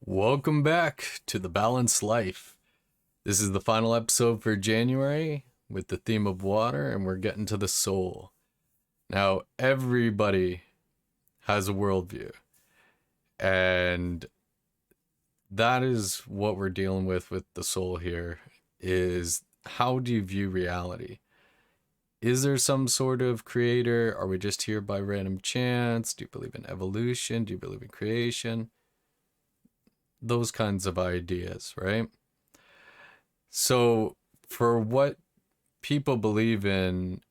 Welcome back to The Balanced Life. This is the final episode for January with the theme of water, and we're getting to the soul. Now, everybody has a worldview, and that is what we're dealing with the soul here is how do you view reality? Is there some sort of creator? Are we just here by random chance? Do you believe in evolution? Do you believe in creation? Those kinds of ideas, right? So, for what people believe in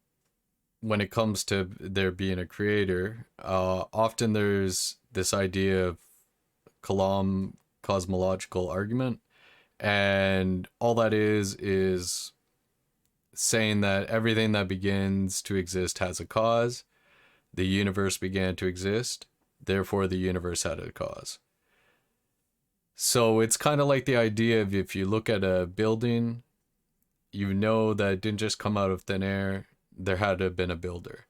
when it comes to there being a creator, often there's this idea of Kalam cosmological argument, and all that is saying that everything that begins to exist has a cause. The universe began to exist, therefore the universe had a cause. So it's kind of like the idea of if you look at a building, you know that it didn't just come out of thin air, there had to have been a builder.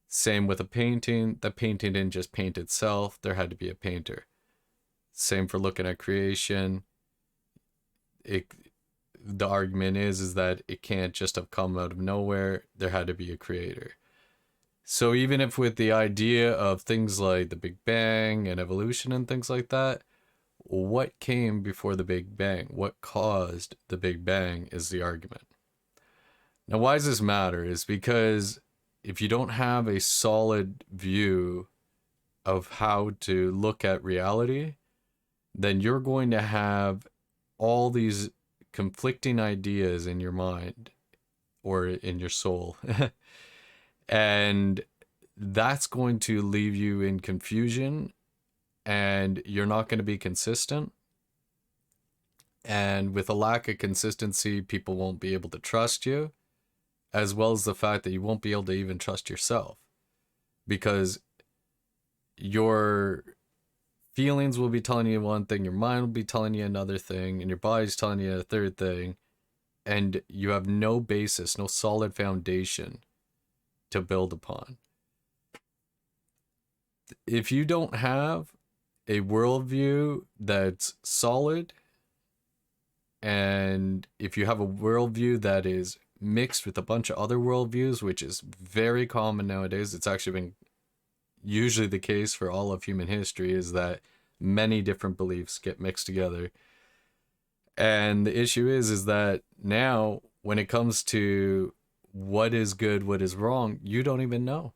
Same with a painting, the painting didn't just paint itself, there had to be a painter. Same for looking at creation. It, the argument is that it can't just have come out of nowhere, there had to be a creator. So even if with the idea of things like the Big Bang and evolution and things like that, what came before the Big Bang? What caused the Big Bang is the argument. Now, why does this matter? Is because if you don't have a solid view of how to look at reality, then you're going to have all these conflicting ideas in your mind or in your soul. And that's going to leave you in confusion and you're not going to be consistent. And with a lack of consistency, people won't be able to trust you, as well as the fact that you won't be able to even trust yourself because your feelings will be telling you one thing, your mind will be telling you another thing, and your body's telling you a third thing, and you have no basis, no solid foundation to build upon. If you don't have a worldview that's solid, and if you have a worldview that is mixed with a bunch of other worldviews, which is very common nowadays, it's actually been usually the case for all of human history, is that many different beliefs get mixed together. And the issue is that now when it comes to what is good, what is wrong, you don't even know.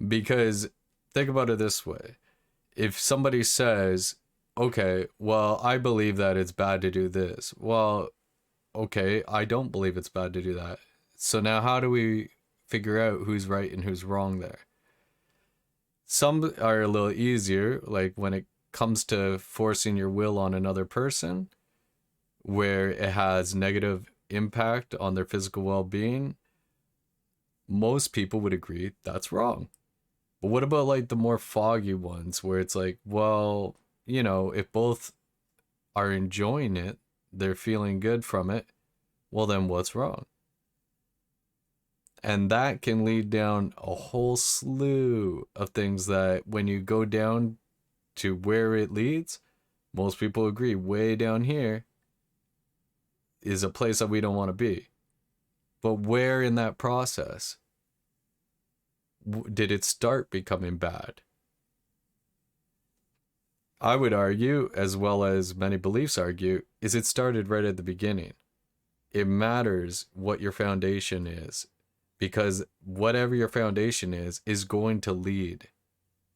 Because think about it this way. If somebody says, okay, well, I believe that it's bad to do this. Well, okay, I don't believe it's bad to do that. So now how do we figure out who's right and who's wrong there? Some are a little easier, like when it comes to forcing your will on another person, where it has negative impact on their physical well-being. Most people would agree that's wrong. But what about like the more foggy ones where it's like, well, if both are enjoying it, they're feeling good from it, well, then what's wrong? And that can lead down a whole slew of things that when you go down to where it leads, most people agree way down here is a place that we don't want to be. But where in that process did it start becoming bad? I would argue, as well as many beliefs argue, is it started right at the beginning. It matters what your foundation is because whatever your foundation is going to lead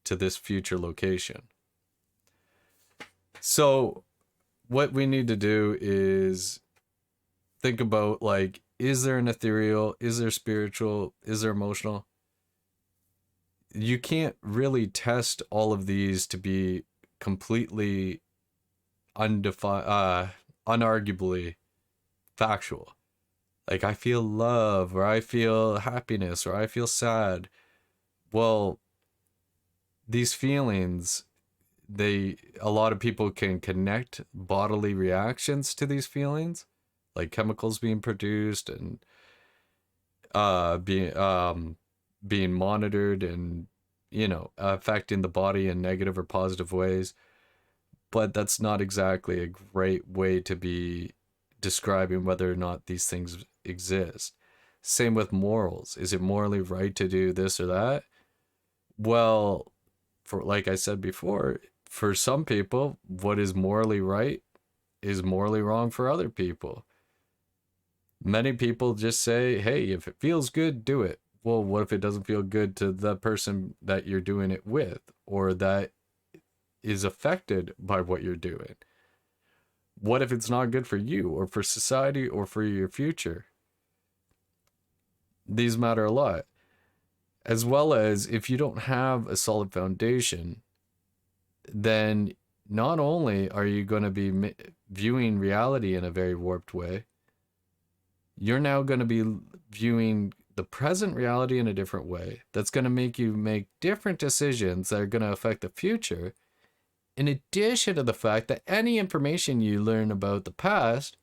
to this future location. So what we need to do is think about like, is there an ethereal, is there spiritual, is there emotional? You can't really test all of these to be completely unarguably factual. Like I feel love or I feel happiness or I feel sad. Well, these feelings, a lot of people can connect bodily reactions to these feelings, like chemicals being produced and being monitored and affecting the body in negative or positive ways. but that's not exactly a great way to be describing whether or not these things exist. Same with morals. Is it morally right to do this or that? Well, for like I said before, for some people, what is morally right is morally wrong for other people. Many people just say, hey, if it feels good, do it. Well, what if it doesn't feel good to the person that you're doing it with or that is affected by what you're doing? What if it's not good for you or for society or for your future? These matter a lot. As well as if you don't have a solid foundation, then not only are you going to be viewing reality in a very warped way, you're now going to be viewing the present reality in a different way. That's going to make you make different decisions that are going to affect the future. In addition to the fact that any information you learn about the past,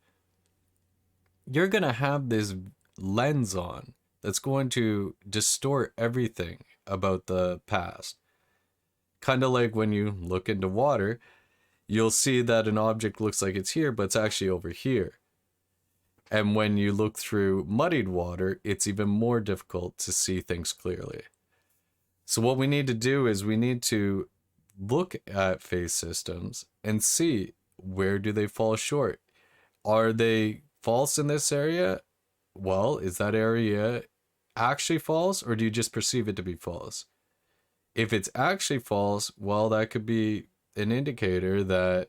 you're going to have this lens on that's going to distort everything about the past. Kind of like when you look into water, you'll see that an object looks like it's here, but it's actually over here. And when you look through muddied water, it's even more difficult to see things clearly. So what we need to do is we need to look at phase systems and see, where do they fall short? Are they false in this area? Well, is that area actually false, or do you just perceive it to be false? If it's actually false, well, that could be an indicator that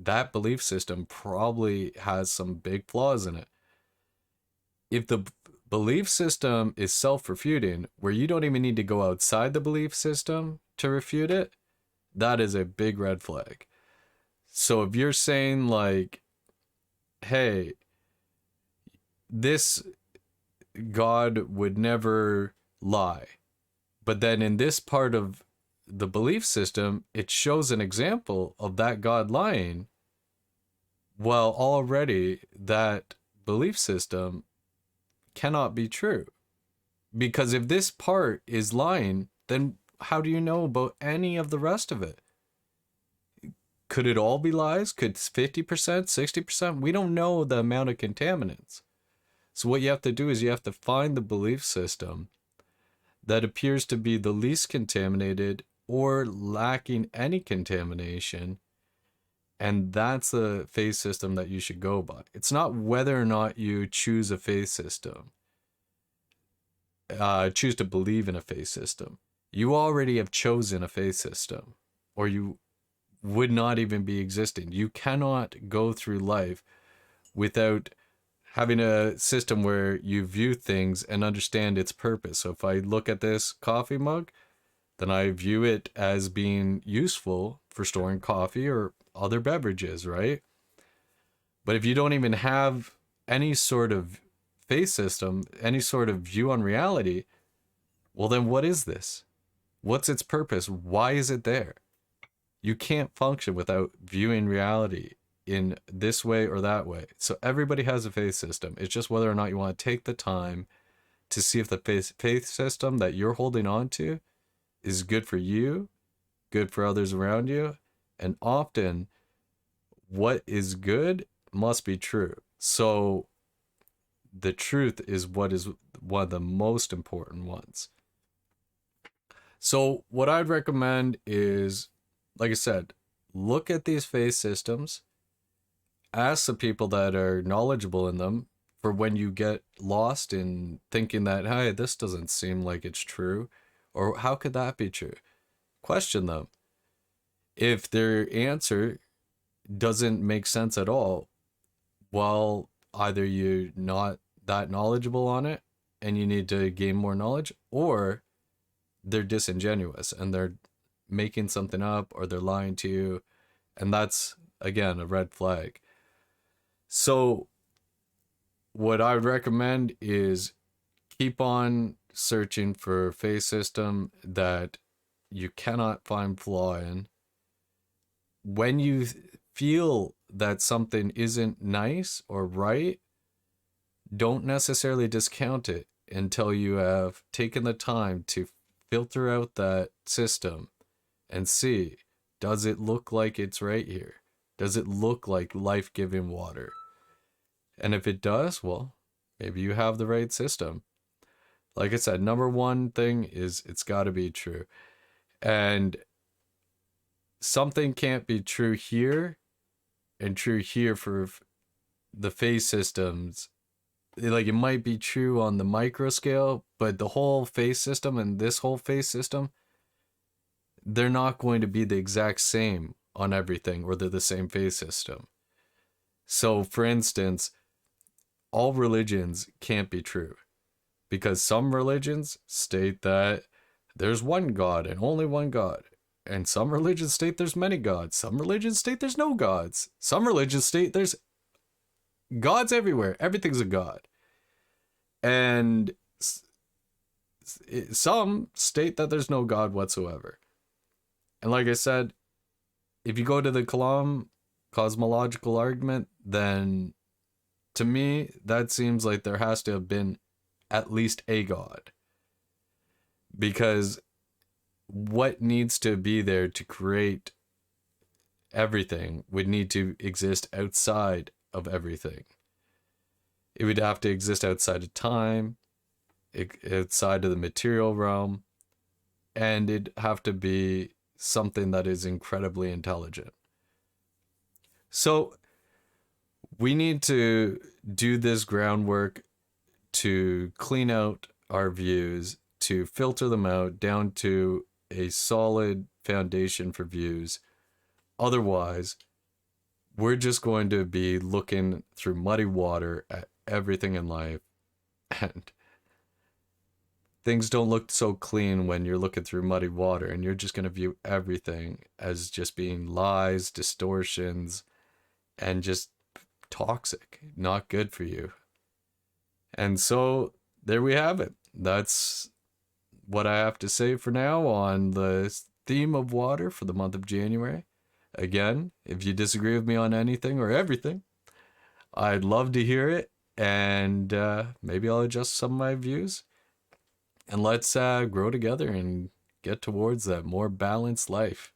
that belief system probably has some big flaws in it. If the belief system is self-refuting, where you don't even need to go outside the belief system to refute it, that is a big red flag. So if you're saying like, hey, this God would never lie, but then in this part of the belief system, it shows an example of that God lying, well, already that belief system cannot be true. Because if this part is lying, then how do you know about any of the rest of it? Could it all be lies? Could 50%, 60%? We don't know the amount of contaminants. So what you have to do is you have to find the belief system that appears to be the least contaminated or lacking any contamination. And that's the faith system that you should go by. It's not whether or not you choose a faith system, choose to believe in a faith system. You already have chosen a faith system, or you would not even be existing. You cannot go through life without having a system where you view things and understand its purpose. So if I look at this coffee mug, then I view it as being useful for storing coffee or other beverages, right? But if you don't even have any sort of faith system, any sort of view on reality, well, then what is this? What's its purpose? Why is it there? You can't function without viewing reality in this way or that way. So everybody has a faith system. It's just whether or not you want to take the time to see if the faith system that you're holding on to is good for you, good for others around you, and often what is good must be true. So the truth is what is one of the most important ones. So what I'd recommend is, like I said, look at these faith systems, ask the people that are knowledgeable in them for when you get lost in thinking that, hey, this doesn't seem like it's true, or how could that be true? Question them. If their answer doesn't make sense at all, well, either you're not that knowledgeable on it and you need to gain more knowledge, or they're disingenuous and they're making something up or they're lying to you. And that's, again, a red flag. So what I would recommend is keep on searching for a faith system that you cannot find flaw in. When you feel that something isn't nice or right, don't necessarily discount it until you have taken the time to filter out that system and see, Does it look like it's right here? Does it look like life-giving water? And if it does, well, maybe you have the right system. Like I said, number one thing is it's got to be true. And something can't be true here and true here for the phase systems. Like, it might be true on the micro scale, but the whole phase system and this whole phase system, they're not going to be the exact same on everything, or they're the same phase system. So, for instance, all religions can't be true, because some religions state that there's one God and only one God. And some religions state there's many gods. Some religions state there's no gods. Some religions state there's gods everywhere. Everything's a god. And some state that there's no god whatsoever. And like I said, if you go to the Kalam cosmological argument, then to me, that seems like there has to have been at least a god. Because what needs to be there to create everything would need to exist outside of everything. It would have to exist outside of time, outside of the material realm, and it'd have to be something that is incredibly intelligent. So we need to do this groundwork to clean out our views, to filter them out down to a solid foundation for views. Otherwise, we're just going to be looking through muddy water at everything in life, and things don't look so clean when you're looking through muddy water, and you're just going to view everything as just being lies, distortions, and just toxic, not good for you. And so there we have it. That's what I have to say for now on the theme of water for the month of January. Again, if you disagree with me on anything or everything, I'd love to hear it, and maybe I'll adjust some of my views, and let's grow together and get towards that more balanced life.